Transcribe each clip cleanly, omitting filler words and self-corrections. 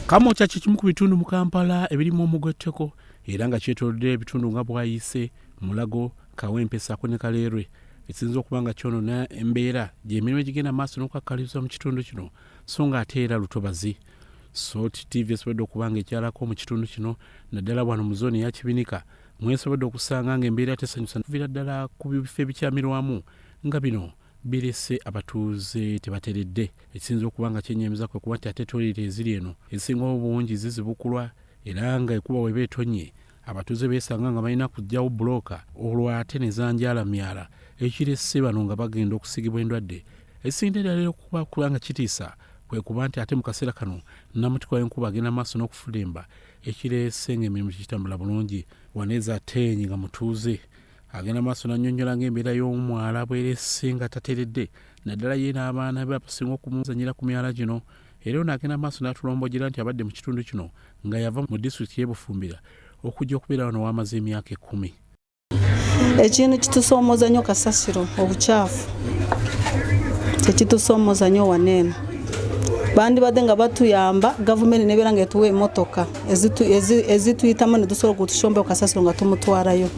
Kamo kya kimu ku bitundu mu Kampala ebirimu omugotteko era nga kyetoolodde ebitundu nga Bwayise, Mulago, Kawempe ne Kaleerwe. Ekisinza okuba nga kyonoona embeera gy'emirimu egigenda maaso n'okukkakkaliza mu kitundu kino so nga ate era lutobazi. Salt TV esobodde okuba nga ekyalako mu kitundu kino naddala wano mu zooni eya Kibinika mwesobodde okusanga ng'embeera tesanyusa vira ddala ku bifo ebikyamirwamu nga bino birese abatuuze tebateredde. Ekisinza okuba nga kyennyamiza kwe kuba nti ate toyireeti eziri eno ezisingawo obungi zizibukulwa era nga ekuba bwe beetonye abatuuze beesanga nga balina kuggyawo bulooka olwo ate ne zanjala myala ekirese bano nga bagenda okusigibwa endwadde. Ekisinda ddala okuba nga kitiisa kwe kuba nti ate mu kaseera kano Namutikwa w'enkuba agenda maaso n'okufudemba ekirese ng'emirimu kitambula bulungi. Waneeza Ateenyi nga mutuuze agenda maaso n'annyonnyola ng'embeera y'omwala bwerese nga tateredde naddala ye n'abaana be abasinga okumuzanyira ku myala gino. Era ono agenda maaso n'atulombojera nti abadde mu kitundu kino nga yava mu disitulikiti y'e Bufumbira okujja okubeera wano wamaze emyaka 10. Ekintu kitusoomoza nnyo kasasiro obukyafu tekitusoomoza nnyo waneeno. Bandibadde nga batuyamba gavumenti nebeera nga etuwa emmotoka ezituyitamu ne tusobola okutushomba kasasiro nga tumutwalayo.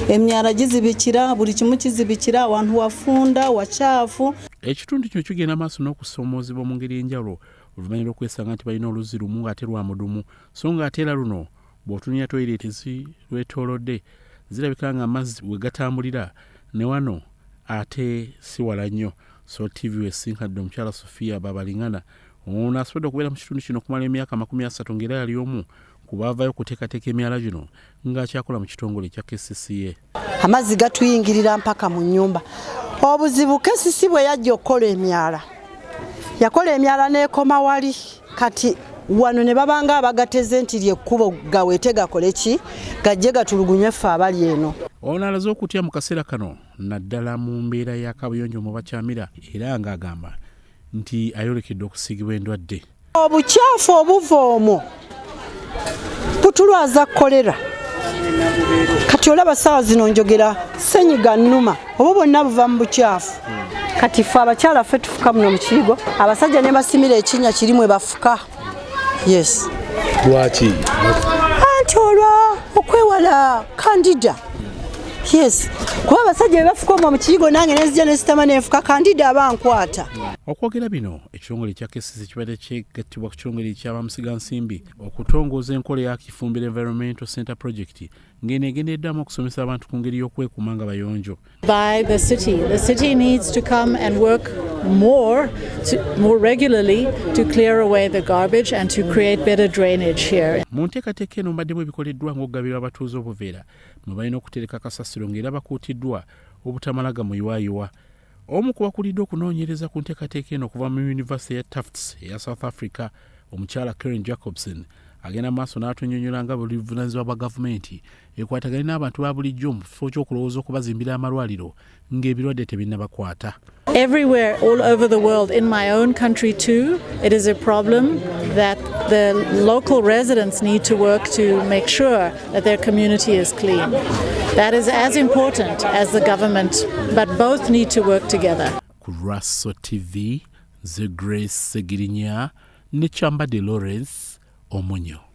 Emyala gizibikira, buli kimu kizibikira, abantu wafunda wakyafu. Ekitundu kino kigenda maaso n'okusoomoozebwa mu ngeri enjawulo oluvannyuma lw'okwesanga nti balina oluzzi lumu ng'ate lwa mudumu so nga ate era luno bw'otunuulira toyireeti zirwetoolodde zirabika nga amazzi we gatambulira ne wano ate si wala nnyo. So TV wesinkadde omukyala Sofia Babalingana ono asobodde okubeera mu kitundu kino okumala emyaka 30 ng'era yali omu ku baavaayo okuteekateeka emyala gino ng'akyakola mu kitongole kya KCCA. Amazzi gatuyingirira mpaka mu nnyumba. Obuzibu KCCA bwe yajja okukola emyala yakola emyala n'ekoma wali kati wano ne babanga abagateze nti lyekkubo gaweete gakole ki gajje gatulugunye ffe abali eno. Ono alaze okutya mu kaseera kano naddala mu mbeera ya kabuyonjo mu bakyamira era ng'agamba nti ayolekedde okusigibwa endwadde. Obukyafu obuva omwo butulwaza kolera. Kati olaba ssaawa zino njogera ssenyiga nnuma oba bonna buva mu bukyafu. Kati ffe abakyala ffe tufuka muno mu kiyigo abasajja ne basimira ekinnya kirimu bafuka. Yes. Lwaki? Anti olwa okwewala kandida. Yes. Kuba abasajja be bafuka omwo mu kiyigo nange nezija nesitama nefuka kandida abankwata. Okwogera bino ekitongole kya KCCA kibadde kyegattibwa ku kitongole ky'abamusigansimbi okutongooza enkola ya Kifumbira Environmental Center Project ng'eno egendeddwamu okusomesa abantu ku ngeri y'okwekuuma nga bayonjo. By the city needs to come and work more regularly to clear away the garbage and to create better drainage here. Mu nteekateeka eno mbaddemu ebikoleddwa ng'okugabira abatuuze obuveera mwe balina okutereka kasasiro ng'era bakuutiddwa obutamala gamuyiwayiwa. Omu ku bakulidde okunoonyereza ku nteekateeka eno okuva mu University ya Tufts eya South Africa omukyala Karen Jacobson agenda maaso n'atunnyonnyola nga buli buvunaanyizibwa bwa gavumenti ekwataganye n'abantu ba bulijjo mu kifo ky'okulowooza okubazimbira amalwaliro ng'ebirwadde tebinnabakwata. Everywhere all over the world, in my own country too, it is a problem that the local residents need to work to make sure that their community is clean. That is as important as the government, but both need to work together. Ku Raso TV, The Grace Segirinya, ne Chamba de Lawrence Omonyo.